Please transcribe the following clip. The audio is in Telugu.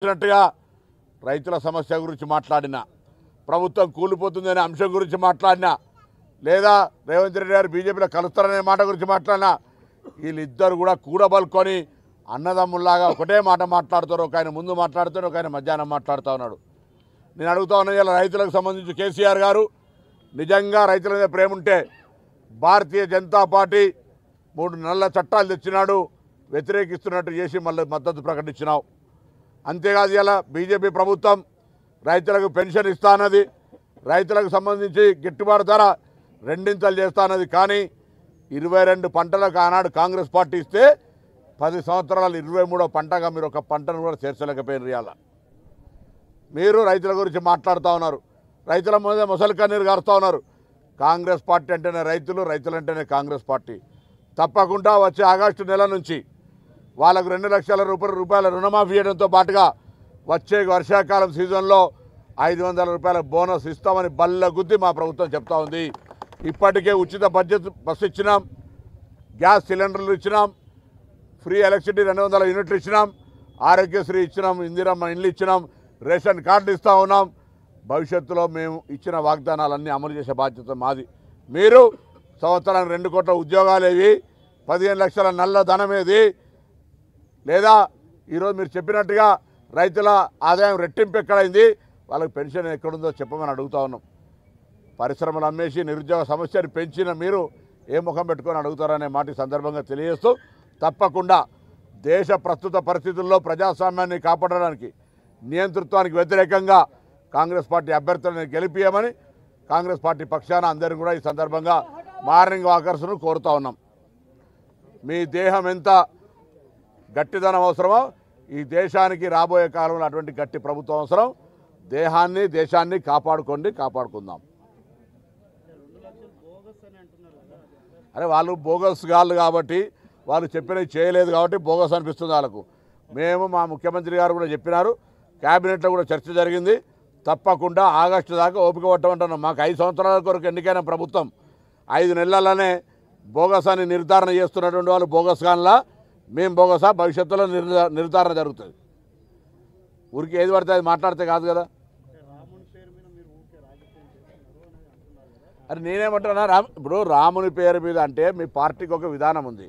వచ్చినట్టుగా రైతుల సమస్య గురించి మాట్లాడినా, ప్రభుత్వం కూలిపోతుందనే అంశం గురించి మాట్లాడినా, లేదా రేవంత్ రెడ్డి గారు బీజేపీలో కలుస్తారనే మాట గురించి మాట్లాడినా, వీళ్ళిద్దరు కూడా కూడబలుకొని అన్నదమ్ముల్లాగా ఒకటే మాట మాట్లాడుతారు. ఒక ఆయన ముందు మాట్లాడుతారు, ఒక ఆయన మధ్యాహ్నం మాట్లాడుతూ ఉన్నాడు. నేను అడుగుతా ఉన్నా, ఇలా రైతులకు సంబంధించి కేసీఆర్ గారు నిజంగా రైతుల మీద ప్రేమ ఉంటే భారతీయ జనతా పార్టీ 3 నల్ల చట్టాలు తెచ్చినాడు, వ్యతిరేకిస్తున్నట్టు చేసి మళ్ళీ మద్దతు ప్రకటించినావు. అంతేకాదు, ఇలా బీజేపీ ప్రభుత్వం రైతులకు పెన్షన్ ఇస్తా అన్నది, రైతులకు సంబంధించి గిట్టుబాటు ధర 2 చేస్తా అన్నది. కానీ 22 పంటలకు ఆనాడు కాంగ్రెస్ పార్టీ ఇస్తే 10 సంవత్సరాలు 23వ పంటగా మీరు ఒక పంటను కూడా చేర్చలేకపోయినారు. ఇవాళ మీరు రైతుల గురించి మాట్లాడుతూ ఉన్నారు, రైతుల మీద ముసలి కన్నీరు గారుస్తూ ఉన్నారు. కాంగ్రెస్ పార్టీ అంటేనే రైతులు, రైతులంటేనే కాంగ్రెస్ పార్టీ. తప్పకుండా వచ్చే ఆగస్టు నెల నుంచి వాళ్ళకు 2 లక్షల రూపాయల రుణమాఫీ చేయడంతో పాటుగా వచ్చే వర్షాకాలం సీజన్లో 500 రూపాయల బోనస్ ఇస్తామని బల్లగుద్ది మా ప్రభుత్వం చెప్తా ఉంది. ఇప్పటికే ఉచిత బస్సు ఇచ్చినాం, గ్యాస్ సిలిండర్లు ఇచ్చినాం, ఫ్రీ ఎలక్ట్రిసిటీ 200 యూనిట్లు ఇచ్చినాం, ఆరోగ్యశ్రీ ఇచ్చినాం, ఇందిరమ్మ ఇండ్లు ఇచ్చినాం, రేషన్ కార్డులు ఇస్తూ ఉన్నాం. భవిష్యత్తులో మేము ఇచ్చిన వాగ్దానాలన్నీ అమలు చేసే బాధ్యత మాది. మీరు సంవత్సరానికి 2 కోట్ల ఉద్యోగాలు ఏవి, 15 లక్షల నల్ల ధనం ఏది, లేదా ఈరోజు మీరు చెప్పినట్టుగా రైతుల ఆదాయం రెట్టింపు ఎక్కడైంది, వాళ్ళకి పెన్షన్ ఎక్కడుందో చెప్పమని అడుగుతా ఉన్నాం. పరిశ్రమలు అమ్మేసి నిరుద్యోగ సమస్యను పెంచిన మీరు ఏ ముఖం పెట్టుకొని అడుగుతారనే మాట సందర్భంగా తెలియజేస్తూ, తప్పకుండా దేశ ప్రస్తుత పరిస్థితుల్లో ప్రజాస్వామ్యాన్ని కాపాడడానికి, నియంతృత్వానికి వ్యతిరేకంగా కాంగ్రెస్ పార్టీ అభ్యర్థులను గెలిపియమని కాంగ్రెస్ పార్టీ పక్షాన అందరినీ కూడా ఈ సందర్భంగా మార్నింగ్ వాకర్స్ను కోరుతా ఉన్నాం. మీ దేహం ఎంత గట్టిదనం అవసరమో ఈ దేశానికి రాబోయే కాలంలో అటువంటి గట్టి ప్రభుత్వం అవసరం. దేహాన్ని దేశాన్ని కాపాడుకుందాం. అరే వాళ్ళు బోగస్ గాళ్ళు కాబట్టి, వాళ్ళు చెప్పినవి చేయలేదు కాబట్టి బోగస్ అనిపిస్తుంది వాళ్ళకు. మేము మా ముఖ్యమంత్రి గారు కూడా చెప్పినారు, క్యాబినెట్లో కూడా చర్చ జరిగింది. తప్పకుండా ఆగస్టు దాకా ఓపిక పట్టమంటున్నాం. మాకు 5 సంవత్సరాల కొరకు ఎన్నికైన ప్రభుత్వం 5 నెలలనే బోగస్ అని నిర్ధారణ చేస్తున్నటువంటి వాళ్ళు బోగస్ గాన్లా, మేము బోగసా, భవిష్యత్తులో నిర్ధారణ జరుగుతుంది. ఊరికి ఏది పడితే అది మాట్లాడితే కాదు కదా. అరే నేనేమంటున్నా, ఇప్పుడు రాముని పేరు మీద అంటే మీ పార్టీకి ఒక విధానం ఉంది.